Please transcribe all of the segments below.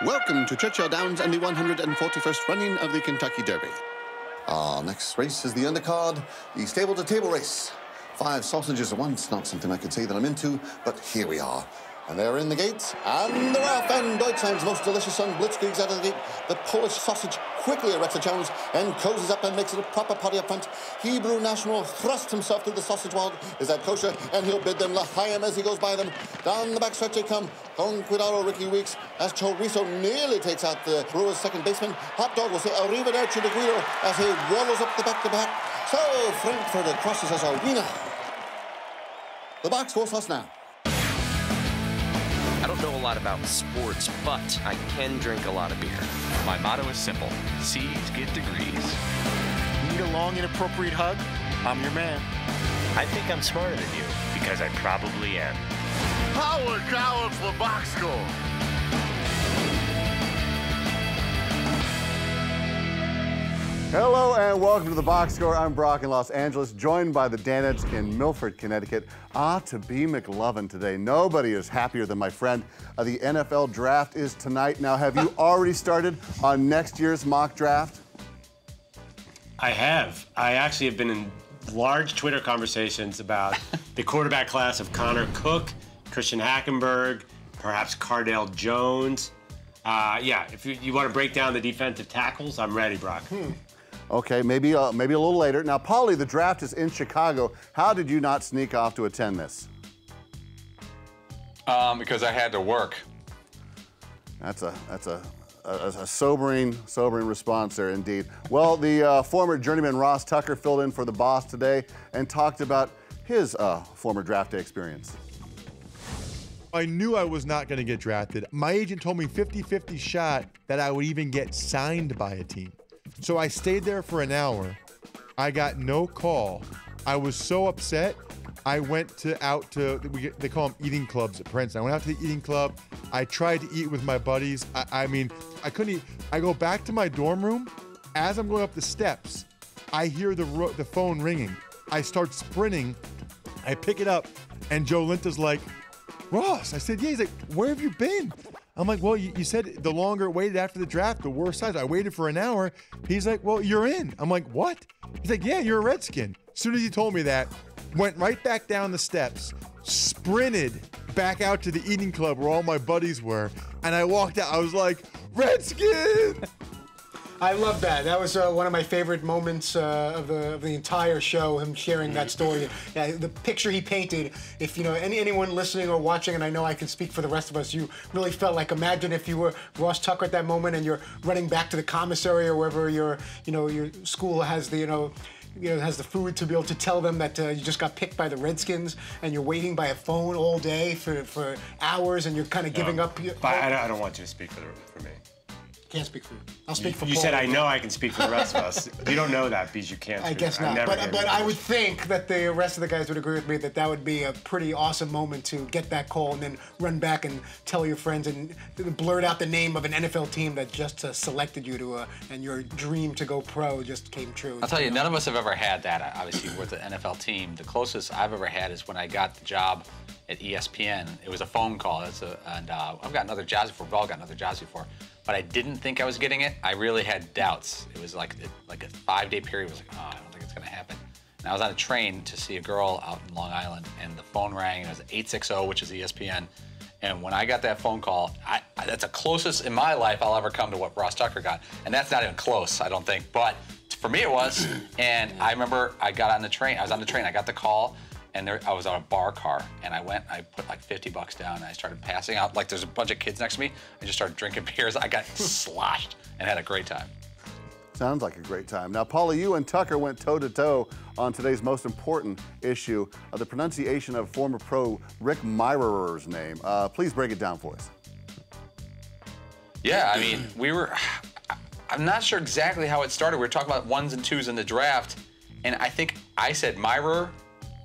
Welcome to Churchill Downs and the 141st running of the Kentucky Derby. Our next race is the undercard, the stable-to-table race. 5 sausages at once, not something I could say that I'm into, but here we are. And they're in the gates, and they're off, and Deutschland's most delicious son blitzkriegs out of the gate. The Polish sausage quickly erects a challenge and cozies up and makes it a proper party up front. Hebrew National thrusts himself through the sausage wild. Is that kosher? And he'll bid them l'chaim as he goes by them. Down the backstretch they come. Con Cuidado, Ricky Weeks, as Chorizo nearly takes out the Brewers' second baseman. Hot Dog will say arrivederci to Guido as he waddles up the back-to-back. So Frankfurt crosses as a winner. The box scores us now. I don't know a lot about sports, but I can drink a lot of beer. My motto is simple: C's get degrees. Need a long, inappropriate hug? I'm your man. I think I'm smarter than you, because I probably am. Howard Collins for box score. Hello and welcome to the Box Score. I'm Brock in Los Angeles, joined by the Danettes in Milford, Connecticut. To be McLovin today. Nobody is happier than my friend. The NFL draft is tonight. Now, have you already started on next year's mock draft? I have. I actually have been in large Twitter conversations about the quarterback class of Connor Cook, Christian Hackenberg, perhaps Cardale Jones. Yeah, if you want to break down the defensive tackles, I'm ready, Brock. Okay, maybe a little later. Now, Paulie, the draft is in Chicago. How did you not sneak off to attend this? Because I had to work. That's a sobering response there, indeed. Well, the former journeyman Ross Tucker filled in for the boss today and talked about his former draft day experience. I knew I was not going to get drafted. My agent told me 50-50 shot that I would even get signed by a team. So I stayed there for an hour. I got no call. I was so upset. I went out to they call them eating clubs at Princeton. I went out to the eating club. I tried to eat with my buddies. I mean, I couldn't eat. I go back to my dorm room. As I'm going up the steps, I hear the phone ringing. I start sprinting. I pick it up, and Joe Linta's like, "Ross." I said, "Yeah." He's like, "Where have you been?" I'm like, "Well, you said the longer it waited after the draft, the worse size." I waited for an hour. He's like, "Well, you're in." I'm like, "What?" He's like, "Yeah, you're a Redskin." As soon as he told me that, went right back down the steps, sprinted back out to the eating club where all my buddies were, and I walked out. I was like, "Redskin!" I love that. That was one of my favorite moments of the entire show, him sharing that story. Yeah, the picture he painted, if anyone listening or watching, and I know I can speak for the rest of us, you really felt like, imagine if you were Ross Tucker at that moment and you're running back to the commissary or wherever your school has the, has the food to be able to tell them that you just got picked by the Redskins, and you're waiting by a phone all day for hours, and you're kind of giving up. I don't want you to speak for me. Can't speak for you. I'll speak for Paul. You said I know I can speak for the rest of us. You don't know that because you can't. I guess not. But I would think that the rest of the guys would agree with me that would be a pretty awesome moment to get that call and then run back and tell your friends and blurt out the name of an NFL team that just selected you to and your dream to go pro just came true. I'll tell you, none of us have ever had that, obviously, with the NFL team. The closest I've ever had is when I got the job at ESPN. It was a phone call. And I've gotten other jobs before. We've all gotten other jobs before. But I didn't think I was getting it. I really had doubts. It was like a 5-day period. It was like, oh, I don't think it's going to happen. And I was on a train to see a girl out in Long Island, and the phone rang, and it was 860, which is ESPN. And when I got that phone call, that's the closest in my life I'll ever come to what Ross Tucker got. And that's not even close, I don't think. But for me, it was. And I remember I got on the train. I was on the train. I got the call. And I was on a bar car, and I put like $50 down, and I started passing out. Like, there's a bunch of kids next to me. I just started drinking beers. I got sloshed and had a great time. Sounds like a great time. Now, Paula, you and Tucker went toe-to-toe on today's most important issue, the pronunciation of former pro Rick Meyerer's name. Please break it down for us. Yeah, I mean, I'm not sure exactly how it started. We were talking about 1s and 2s in the draft, and I think I said Meyrer,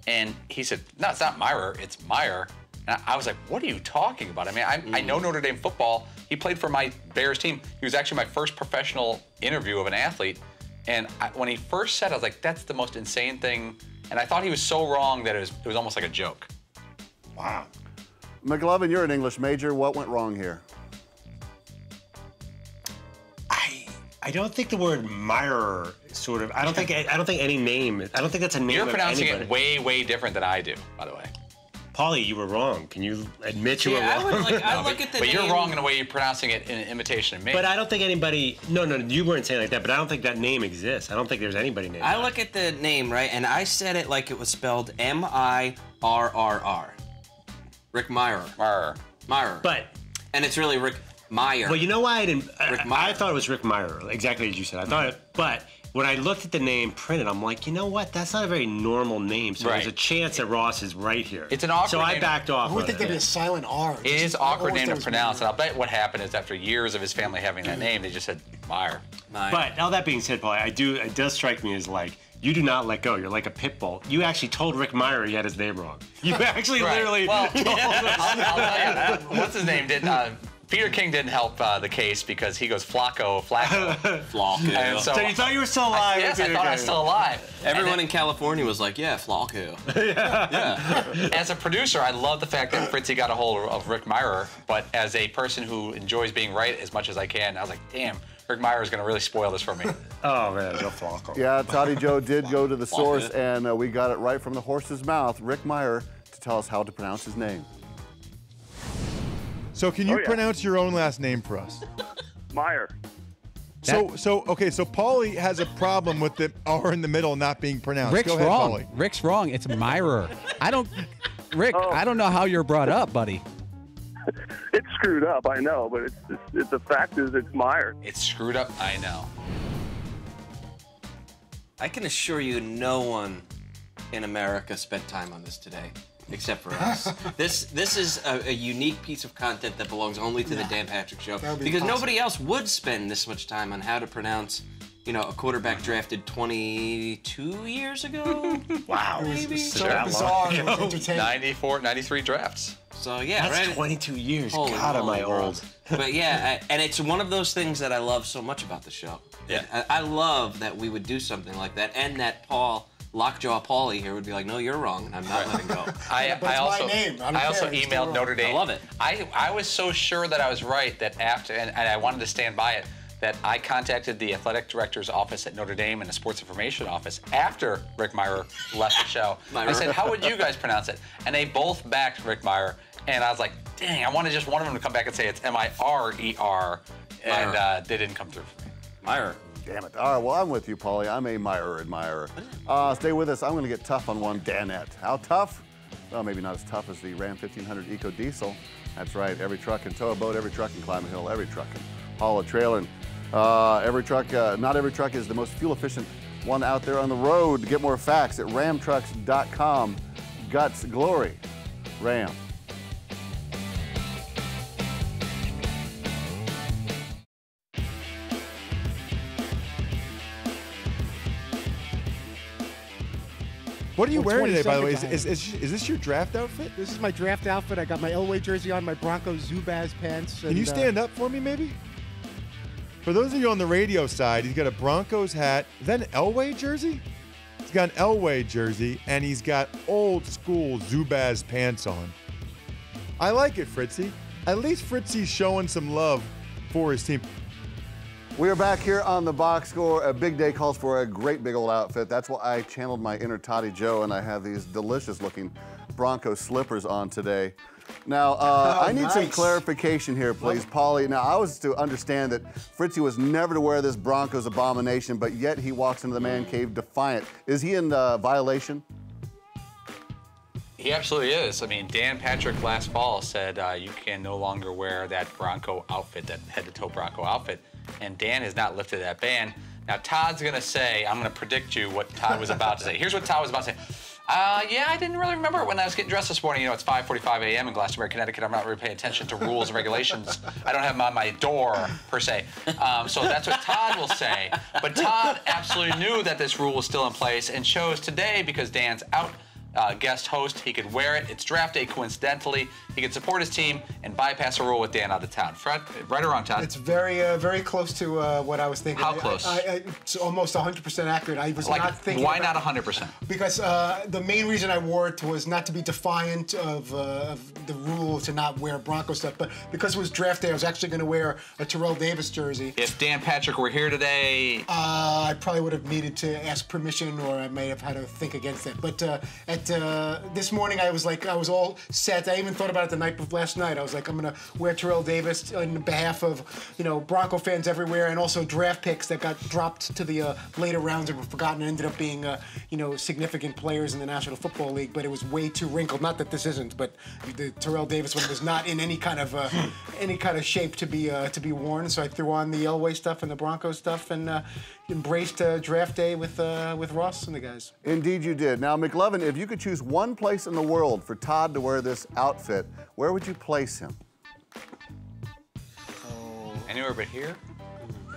and he said, "No, it's not Meyrer, it's Meyer." And I was like, "What are you talking about?" I mean, I know Notre Dame football. He played for my Bears team. He was actually my first professional interview of an athlete. And when he first said it, I was like, that's the most insane thing. And I thought he was so wrong that it was almost like a joke. Wow. McLovin, you're an English major. What went wrong here? I don't think the word Meyer sort of. I don't think any name. I don't think that's a name. You're of pronouncing anybody. it way, way different than I do, by the way. Paulie, you were wrong. Can you admit you were wrong? I look at the but name. you're wrong in the way you're pronouncing it in imitation of me. But I don't think anybody. No, you weren't saying like that. But I don't think that name exists. I don't think there's anybody named. I look at the name, right, and I said it like it was spelled M-I-R-R-R. Rick Meyer. Meyer. But. And it's really Rick Meyer. Well, you know why I didn't. Rick Meyer. I thought it was Rick Meyer, exactly as you said. I thought it, but when I looked at the name printed, I'm like, you know what? That's not a very normal name. So there's a chance that Ross is right here. It's an awkward So I name. backed off. I would think there'd be a silent R. It is an awkward name to pronounce, and I'll bet. bet what happened is after years of his family having that name, they just said Meyer. But all that being said, Paulie, it does strike me as like, you do not let go. You're like a pit bull. You actually told Rick Meyer he had his name wrong. You actually literally told him. I'll tell you, what's his name? Peter King didn't help the case because he goes Flacco. Flacco. So you thought you were still alive? Yes, I thought I was still alive. Everyone in California was like, yeah, Flacco. Yeah. As a producer, I love the fact that Fritzy got a hold of Rick Meyer, but as a person who enjoys being right as much as I can, I was like, damn, Rick Meyer is going to really spoil this for me. Oh, man, no Flacco. Yeah, Toddy Joe did go to the source, and we got it right from the horse's mouth, Rick Meyer, to tell us how to pronounce his name. So can you pronounce your own last name for us? Meyer. So Paulie has a problem with the R in the middle not being pronounced. Rick's Go ahead, wrong. Paulie. Rick's wrong. It's Meyer. I don't know how you're brought up, buddy. It's screwed up, I know, but it's the fact is it's Meyer. It's screwed up, I know. I can assure you no one in America spent time on this today, except for us. This is a unique piece of content that belongs only to the Dan Patrick Show, because nobody else would spend this much time on how to pronounce, a quarterback drafted 22 years ago. Wow. Maybe. So bizarre. It was entertaining. 94, 93 drafts. So yeah, That's right? 22 years. Holy God, am I moly, old. But yeah, and it's one of those things that I love so much about the show. Yeah. I love that we would do something like that, and that Lockjaw Paulie here would be like, no, you're wrong, and I'm not letting go. I my name. I don't I also care. It's still emailed wrong. Notre Dame. I love it. I was so sure that I was right that after, and I wanted to stand by it, that I contacted the athletic director's office at Notre Dame and the sports information office after Rick Meyer left the show. I said, how would you guys pronounce it? And they both backed Rick Meyer, and I was like, dang, I wanted just one of them to come back and say it's M-I-R-E-R, and they didn't come through for me. Meyer. Damn it. All right, well, I'm with you, Paulie. I'm a Meyer admirer. Stay with us. I'm going to get tough on one Danette. How tough? Well, maybe not as tough as the Ram 1500 Eco Diesel. That's right. Every truck can tow a boat. Every truck can climb a hill. Every truck can haul a trailer. Every truck, not every truck is the most fuel-efficient one out there on the road. Get more facts at ramtrucks.com. Guts, glory, Ram. What are you wearing today, by the way? 22nd Is this your draft outfit? This is my draft outfit. I got my Elway jersey on, my Broncos Zubaz pants. Can you stand up for me, maybe? For those of you on the radio side, he's got a Broncos hat. Is that an Elway jersey? He's got an Elway jersey, and he's got old school Zubaz pants on. I like it, Fritzy. At least Fritzy's showing some love for his team. We are back here on the box score. A big day calls for a great big old outfit. That's why I channeled my inner Toddy Joe, and I have these delicious looking Bronco slippers on today. Now, I need some clarification here, please, Paulie. Now, I was to understand that Fritzy was never to wear this Broncos abomination, but yet he walks into the man cave defiant. Is he in violation? He absolutely is. I mean, Dan Patrick last fall said you can no longer wear that Bronco outfit, that head-to-toe Bronco outfit, and Dan has not lifted that ban. Now, Todd's going to say, I'm going to predict you what Todd was about to say. Here's what Todd was about to say. Yeah, I didn't really remember when I was getting dressed this morning. It's 5:45 a.m. in Glastonbury, Connecticut. I'm not really paying attention to rules and regulations. I don't have them on my door, per se. So that's what Todd will say. But Todd absolutely knew that this rule was still in place and chose today, because Dan's out, guest host. He could wear it. It's draft day coincidentally. He could support his team and bypass a rule with Dan out of town. Fred, right or wrong, Todd? It's very close to what I was thinking. How close? It's almost 100% accurate. I was not thinking. Why not 100%? Because the main reason I wore it was not to be defiant of the rule to not wear Broncos stuff, but because it was draft day, I was actually going to wear a Terrell Davis jersey. If Dan Patrick were here today, I probably would have needed to ask permission, or I may have had to think against it. But this morning, I was all set. I even thought about it the night before last night. I was like, I'm gonna wear Terrell Davis on behalf of Bronco fans everywhere, and also draft picks that got dropped to the later rounds and were forgotten and ended up being significant players in the National Football League. But it was way too wrinkled. Not that this isn't, but the Terrell Davis one was not in any kind of shape to be worn. So I threw on the Elway stuff and the Broncos stuff and embraced draft day with Ross and the guys. Indeed you did. Now, McLovin, if you could choose one place in the world for Todd to wear this outfit, where would you place him? Anywhere but here?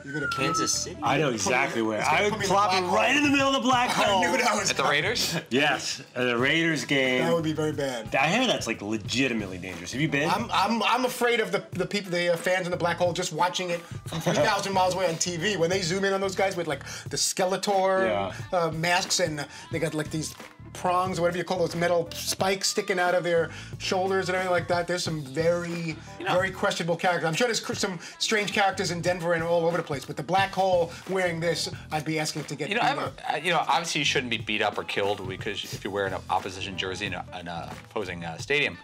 You're gonna Kansas City? I know exactly where. I would plop it right in the middle of the black hole. I knew that was at the Raiders? Yes, at the Raiders game. That would be very bad. I hear that's like legitimately dangerous. Have you been? I'm afraid of the people, the fans in the black hole, just watching it from 3,000 miles away on TV. When they zoom in on those guys with like the Skeletor masks, and they got like these prongs or whatever you call those metal spikes sticking out of their shoulders and everything like that. There's some very questionable characters. I'm sure there's some strange characters in Denver and all over the place, but the black hole wearing this, I'd be asking to get beat up. Obviously you shouldn't be beat up or killed because if you're wearing an opposition jersey in an opposing stadium,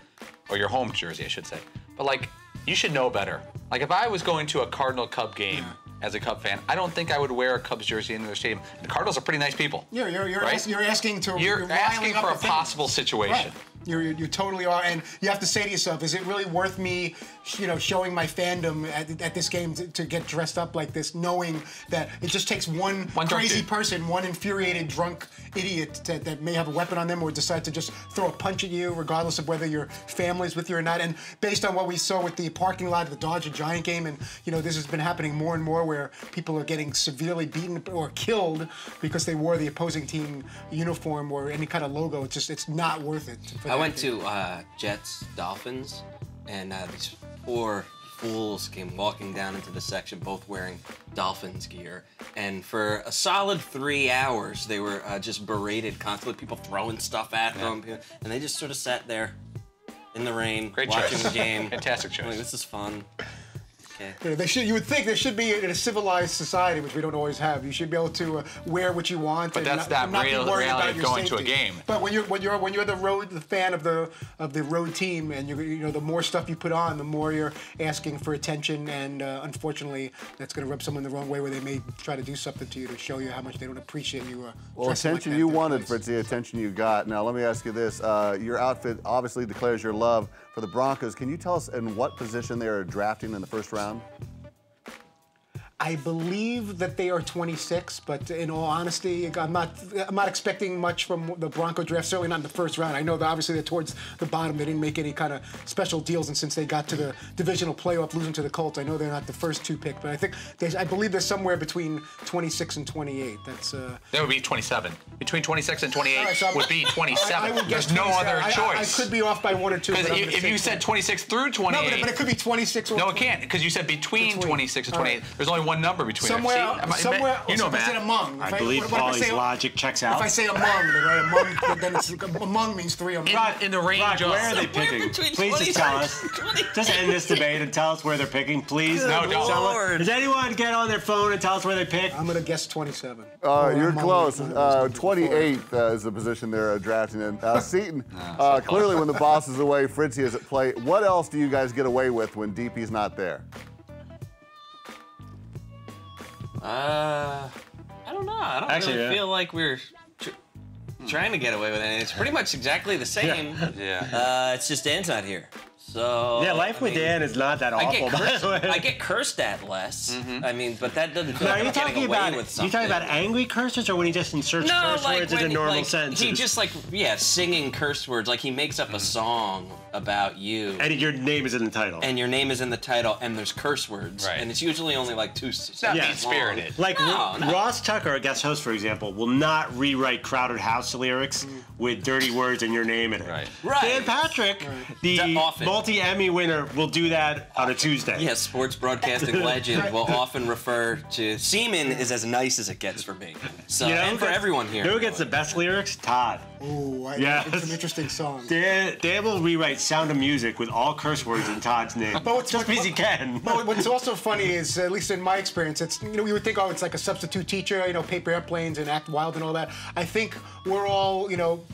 or your home jersey, I should say. But like, you should know better. Like if I was going to a Cardinal Cub game, as a Cub fan, I don't think I would wear a Cubs jersey in their stadium. The Cardinals are pretty nice people. Yeah, you're right? asking to. You're asking for a possible situation. Right. You totally are, and you have to say to yourself, is it really worth me, showing my fandom at this game to get dressed up like this, knowing that it just takes one crazy person, one infuriated drunk idiot that may have a weapon on them or decide to just throw a punch at you, regardless of whether your family's with you or not. And based on what we saw with the parking lot of the Dodger Giant game, and this has been happening more and more, where people are getting severely beaten or killed because they wore the opposing team uniform or any kind of logo. It's not worth it. I went to Jets Dolphins, and these poor fools came walking down into the section, both wearing Dolphins gear. And for a solid 3 hours, they were just berated constantly, people throwing stuff at them, and they just sort of sat there in the rain, watching the game. Fantastic choice. Like, this is fun. Okay. You would think there should be in a civilized society, which we don't always have. You should be able to wear what you want. But that's not reality of going to a game. But when you're the fan of the road team, and the more stuff you put on, the more you're asking for attention, and unfortunately, that's going to rub someone the wrong way, where they may try to do something to you to show you how much they don't appreciate you. Well, attention you wanted, Fritzy, attention you got. Now let me ask you this: your outfit obviously declares your love for the Broncos. Can you tell us in what position they are drafting in the first round? I believe that they are 26, but in all honesty, I'm not expecting much from the Bronco draft. Certainly not in the first round. I know that obviously they're towards the bottom. They didn't make any kind of special deals, and since they got to the divisional playoff, losing to the Colts, I know they're not the first two pick. But I believe they're somewhere between 26 and 28. That would be 27. Between 26 and 28 would be 27. I would guess There's no other choice. I could be off by 1 or 2. Because if you said 26 through 28, no, but it could be 26 or. No, it can't, because you said between 26 and 28. There's only one number between somewhere, them. You know, Matt. I said among. I believe Paulie's logic checks out. If I say among, then right, among, then it's among means 3 among. In the range of. Where are they picking? Please just tell us. Just end this debate and tell us where they're picking, please. No, don't. Does anyone get on their phone and tell us where they pick? I'm gonna guess 27. You're close. 28th is the position they're drafting in. Seton, clearly when the boss is away, Fritzy is at play. What else do you guys get away with when DP's not there? I don't know. I don't really feel like we're trying to get away with it. It's pretty much exactly the same. Yeah. It's just Dan's not here. So Yeah, life with Dan is not that awful, by the way. I get cursed at less. I mean, but that doesn't feel Now, like are you I'm getting talking away about with something. you talking about angry curses, or when he just inserts curse words into normal sentences? He just singing curse words. Like he makes up a song about you, and your name is in the title. And your name is in the title, and there's curse words, Right. and it's usually only like 2 It's not mean-spirited. Like No. Ross Tucker, a guest host, for example, will not rewrite Crowded House lyrics with dirty words and your name in it. Right. Dan Patrick, the multi-Emmy winner, will do that on a Tuesday. Yes, sports broadcasting legend will often refer to semen is as nice as it gets for me. So and for everyone here. Who gets the best lyrics? Todd. Ooh, it's an interesting song. Dan will rewrite Sound of Music with all curse words in Todd's name. Just because he can. But what's also funny is, at least in my experience, it's we would think, oh, it's like a substitute teacher, paper airplanes and act wild and all that. I think we're all,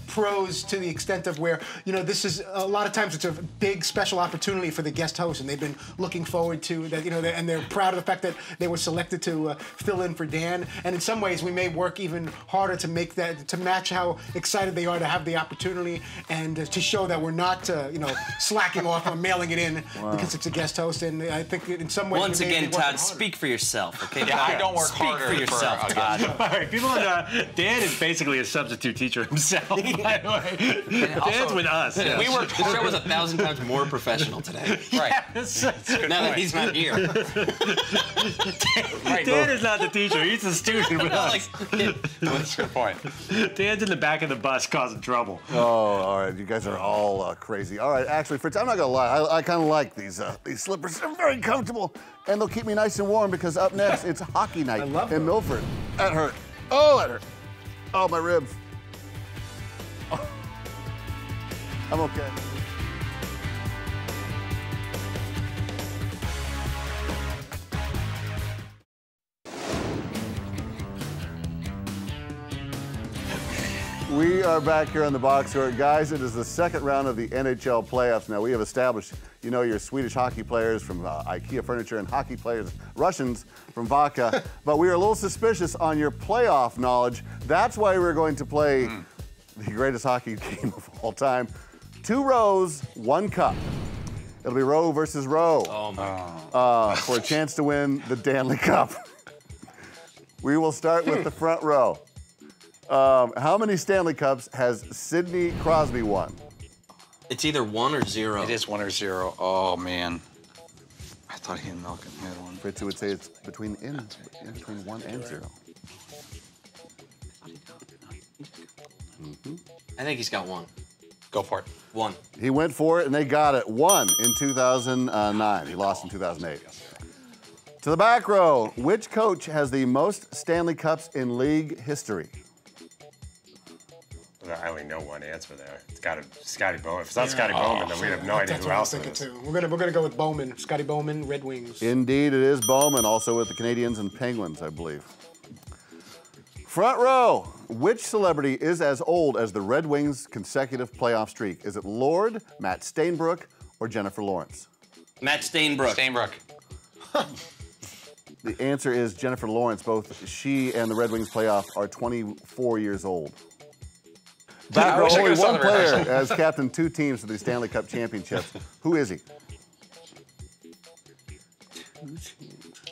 pros to the extent of where, this is a lot of times it's a big special opportunity for the guest host, and they've been looking forward to that, and they're proud of the fact that they were selected to fill in for Dan. And in some ways, we may work even harder to make that, to match how excited they are to have the opportunity and to show that we're not, slacking off on mailing it in because it's a guest host. And I think in some ways, Once again, Todd, speak for yourself, okay? Yeah, I don't work speak harder for yourself, Todd. All right, people Dan is basically a substitute teacher himself, by the way. Dan's with us. Yeah. We worked The show was 1,000 times more professional today. Right. Yes. Now that he's not here. Dan is not the teacher, he's the student with us. That's a good point. Dan's in the back of the bus causing trouble. Oh, all right. You guys are all crazy. All right, actually, Fritz, I'm not gonna lie. I kind of like these slippers. They're very comfortable, and they'll keep me nice and warm because up next it's hockey night in Milford. That hurt. Oh, that hurt. Oh, my ribs. Oh. I'm okay. We are back here on the box score. Guys, it is the second round of the NHL playoffs. Now, we have established, your Swedish hockey players from IKEA Furniture and hockey players, Russians from Vodka, but we are a little suspicious on your playoff knowledge. That's why we're going to play the greatest hockey game of all time. 2 rows, 1 cup. It'll be row versus row. Oh, my. For a chance to win the Danley Cup. We will start with the front row. How many Stanley Cups has Sidney Crosby won? It's either 1 or 0. It is 1 or 0. Oh, man. I thought he and Malcolm had one. Fritz would say it's between 1 and 0. I think he's got 1. Go for it. 1. He went for it, and they got it. 1 in 2009. He lost in 2008. To the back row, which coach has the most Stanley Cups in league history? I only know one answer there. It's got to be Scotty Bowman. If it's not Scotty Bowman, then we have no idea who else it is. Too. We're gonna go with Bowman. Scotty Bowman, Red Wings. Indeed, it is Bowman, also with the Canadiens and Penguins, I believe. Front row, which celebrity is as old as the Red Wings' consecutive playoff streak? Is it Lord, Matt Stainbrook, or Jennifer Lawrence? Matt Stainbrook. Stainbrook. The answer is Jennifer Lawrence. Both she and the Red Wings playoff are 24 years old. Back row, only one player has captained 2 teams to the Stanley Cup championships. Who is he?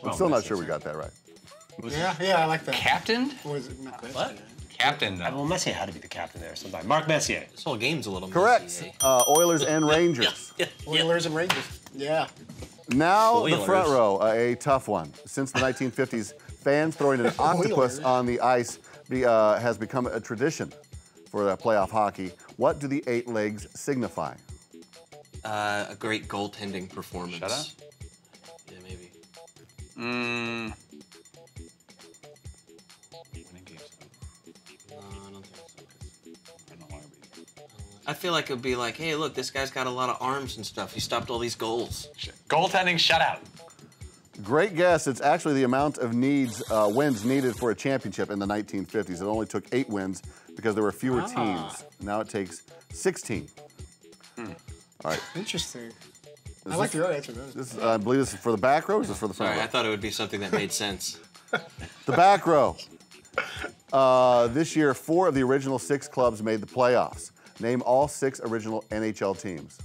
I'm still not sure we got that right. Yeah, I like that. Captain? Or is it not? What? Captain. Well, Messier had to be the captain there sometime. Mark Messier. This whole game's a little Correct. messy, Oilers and Rangers. Oilers and Rangers. Yeah. Now the front row, a tough one. Since the 1950s, fans throwing an octopus on the ice has become a tradition for playoff hockey. What do the 8 legs signify? A great goaltending performance. Shut up. Yeah, maybe. Winning games. No, I don't think so. I feel like it would be like, hey, look, this guy's got a lot of arms and stuff. He stopped all these goals. Goaltending shutout. Great guess. It's actually the amount of wins needed for a championship in the 1950s. It only took 8 wins because there were fewer teams. Now it takes 16. All right. Interesting. I like your answer. I believe this is for the back row, or is this for the front Sorry, row? I thought it would be something that made sense. The back row. This year, 4 of the original 6 clubs made the playoffs. Name all 6 original NHL teams.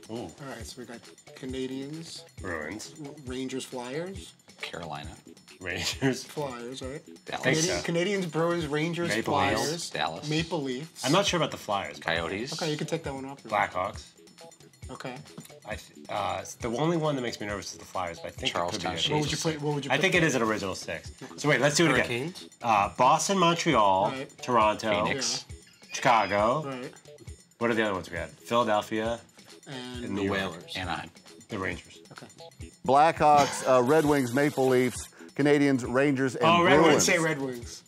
All right, so we got Canadians. Bruins. Rangers, Flyers. Carolina. Rangers. Flyers, right? Dallas. Canadians, Bruins, Rangers, Maple Flyers. Leafs. Dallas. Maple Leafs. I'm not sure about the Flyers. Coyotes. Okay, you can take that one off. Blackhawks. Okay. The only one that makes me nervous is the Flyers, but I think Charlestown. it could be. What would you play? What would you? I think it is an original 6. So wait, let's do it again. Hurricanes. Boston, Montreal, Right. Toronto, Phoenix. Chicago. Right. What are the other ones we had? Philadelphia, And New The York. Whalers. Anaheim. The Rangers. Okay. Blackhawks, Red Wings, Maple Leafs, Canadians, Rangers, and Oh, Red Bruins. Wings. Say Red Wings.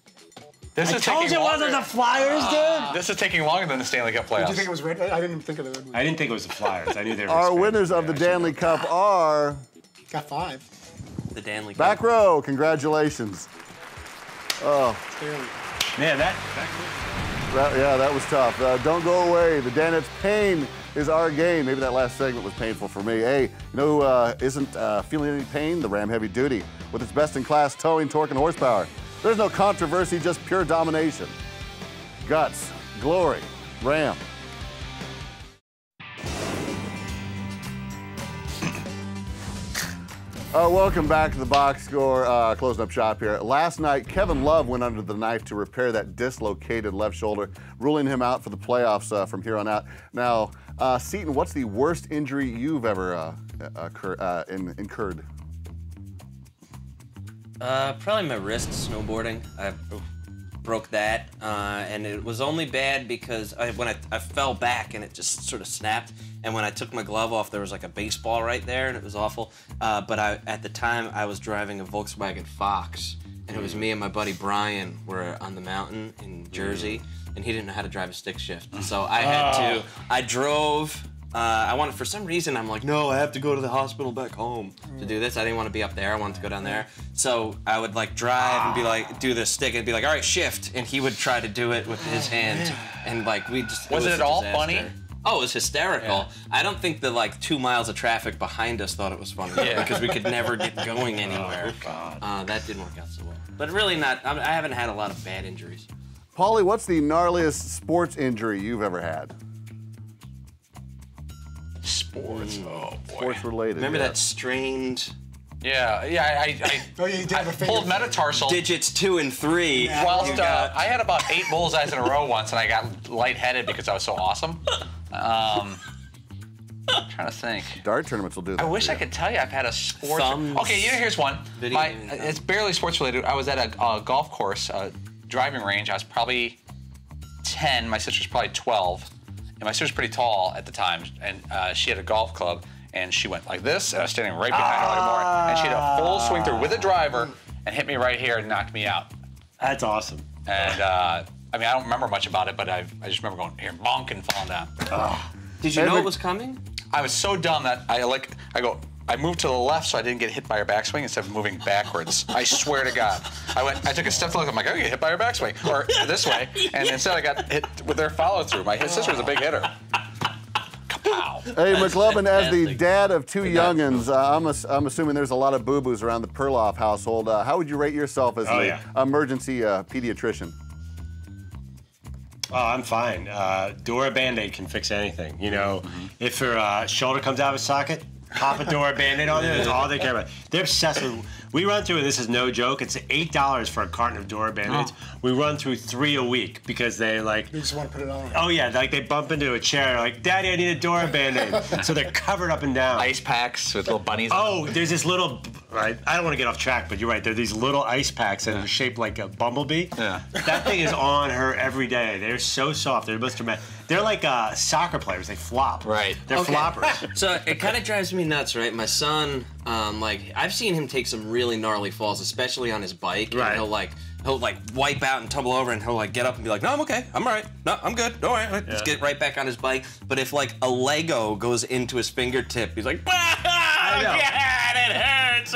This I is told taking you it wasn't longer. the Flyers, dude. This is taking longer than the Stanley Cup playoffs. Did you think it was Red? I didn't even think of the Red Wings. I didn't think it was the Flyers. I knew they were. Our expanding. winners of the Danley Cup are Got 5. The Danley Cup. back row. Congratulations. Oh, Barely. Man, that was tough. Don't go away. The Danettes pain is our gain. Maybe that last segment was painful for me. Hey, you know who isn't feeling any pain? The Ram Heavy Duty. With its best-in-class towing, torque, and horsepower. There's no controversy, just pure domination. Guts, glory, Ram. Welcome back to the box score, closing up shop here. Last night, Kevin Love went under the knife to repair that dislocated left shoulder, ruling him out for the playoffs from here on out. Now, Seton, what's the worst injury you've ever incurred? Probably my wrist snowboarding. I broke that, and it was only bad because when I fell back and it just sort of snapped. And when I took my glove off, there was like a baseball right there, and it was awful. But at the time, I was driving a Volkswagen Fox, and it was me and my buddy Brian were on the mountain in Jersey, and he didn't know how to drive a stick shift. So I had to. I drove. I wanted, for some reason, I'm like, no, I have to go to the hospital back home to do this. I didn't want to be up there. I wanted to go down there. So I would like drive and be like, do the stick and be like, all right, shift. And he would try to do it with his hand. And like, we just. Was it at a all disaster. funny? Oh, it was hysterical. Yeah. I don't think the like 2 miles of traffic behind us thought it was funny because we could never get going anywhere. That didn't work out so well. But really not, I haven't had a lot of bad injuries. Paulie, what's the gnarliest sports injury you've ever had? Sports, oh boy. Sports related. Remember that strained... Yeah, I pulled metatarsal. Digits 2 and 3. Whilst I had about 8 bullseyes in a row once, and I got lightheaded because I was so awesome. I'm trying to think. Dart tournaments will do that. I wish I could tell you I've had a sports. Thumbs. Okay, here's one. It's barely sports related. I was at a golf course, a driving range. I was probably 10. My sister's probably 12, and my sister's pretty tall at the time, and she had a golf club. And she went like this, and I was standing right behind her like more. And she had a full swing through with a driver and hit me right here and knocked me out. That's awesome. And I mean, I don't remember much about it, but I just remember going here, bonk, and falling down. Did you know it was coming? I was so dumb that I moved to the left so I didn't get hit by her backswing instead of moving backwards. I swear to God. I took a step to look, I'm like, I'm gonna get hit by her backswing, or this way, and instead I got hit with her follow through. My sister was a big hitter. Hey, McLovin, as the dad of 2 youngins, I'm assuming there's a lot of boo-boos around the Perloff household. How would you rate yourself as the emergency pediatrician? Oh, I'm fine. Dora Band-Aid can fix anything. You know, if her shoulder comes out of a socket, pop a Dora Band-Aid on it. That's all they care about. They're obsessed with. We run through, and this is no joke, it's $8 for a carton of Dora Band-Aids. We run through 3 a week because they like... They just want to put it on. Oh yeah, like they bump into a chair, like, Daddy, I need a Dora Band-Aid. So they're covered up and down. Ice packs with little bunnies. Oh, there's this little, I don't want to get off track, but you're right, there are these little ice packs that are shaped like a bumblebee. Yeah. That thing is on her every day. They're so soft, they're most dramatic. They're like soccer players, they flop. Right. They're floppers. So it kind of drives me nuts, right? My son, like, I've seen him take some really gnarly falls, especially on his bike. Right. And he'll wipe out and tumble over, and he'll like get up and be like, no, I'm okay, I'm all right, no, I'm good, don't worry, just get right back on his bike. But if like a Lego goes into his fingertip, he's like, I know. God, it hurts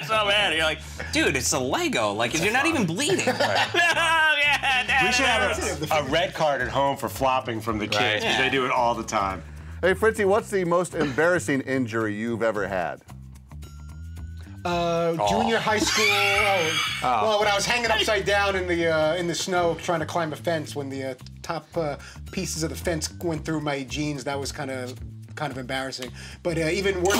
so bad. And you're like, dude, it's a Lego, like you're not even bleeding. We should have a red card at home for flopping from the kids, because they do it all the time. Hey, Fritzy, what's the most embarrassing injury you've ever had? Junior high school. Well, when I was hanging upside down in the snow trying to climb a fence, when the top pieces of the fence went through my jeans, that was kind of kind of embarrassing. But even worse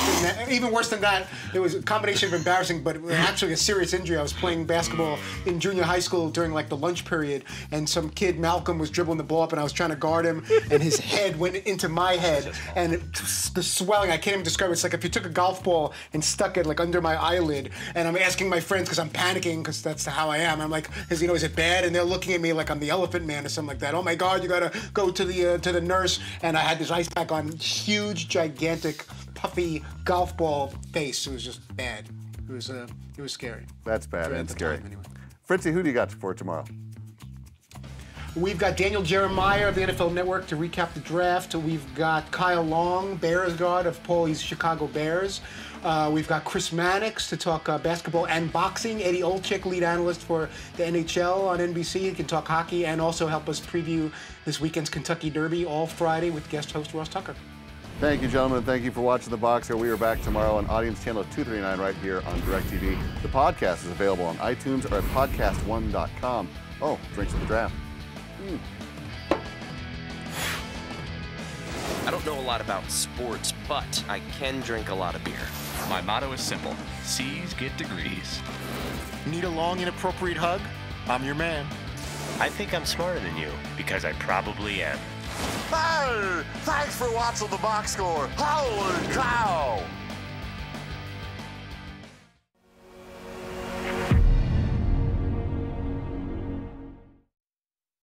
than that, it was a combination of embarrassing, but actually a serious injury. I was playing basketball in junior high school during like the lunch period, and some kid, Malcolm, was dribbling the ball up, and I was trying to guard him, and his head went into my head, and the swelling, I can't even describe it. It's like if you took a golf ball and stuck it like under my eyelid, and I'm asking my friends because I'm panicking because that's how I am. I'm like, is it bad? And they're looking at me like I'm the Elephant Man or something like that. Oh my God, you gotta go to the nurse. And I had this ice pack on, huge, gigantic, puffy golf ball face. It was just bad. It was scary. That's bad and scary. Anyway. Fritzy, who do you got for tomorrow? We've got Daniel Jeremiah of the NFL Network to recap the draft. We've got Kyle Long, Bears guard of Paulie's Chicago Bears. We've got Chris Mannix to talk basketball and boxing. Eddie Olczyk, lead analyst for the NHL on NBC. He can talk hockey and also help us preview this weekend's Kentucky Derby all Friday with guest host Ross Tucker. Thank you, gentlemen. Thank you for watching The Boxer. We are back tomorrow on Audience Channel 239 right here on DirecTV. The podcast is available on iTunes or at podcast1.com. Oh, drinks of the draft. I don't know a lot about sports, but I can drink a lot of beer. My motto is simple. C's get degrees. Need a long, inappropriate hug? I'm your man. I think I'm smarter than you because I probably am. Hey, thanks for watching The Box Score. Holy cow!